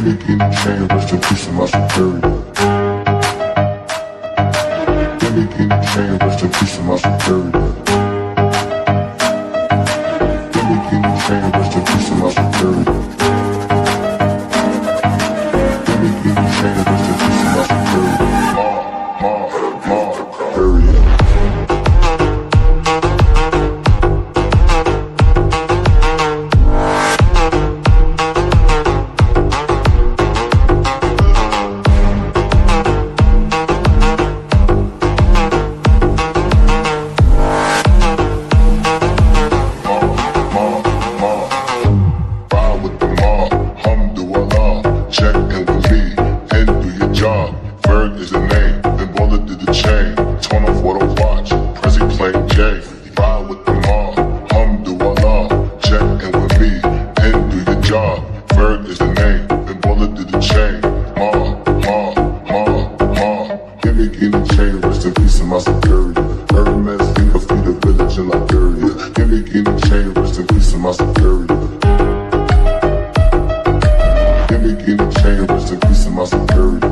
Give me king and chain, rest in peace of my superior. Give me king and chain, rest in peace of my superior. Give me king and chain, rest in peace of my superior. Give me king and chain, rest in peace of my superior. Period. Give me king and chain, rest in peace of my superior.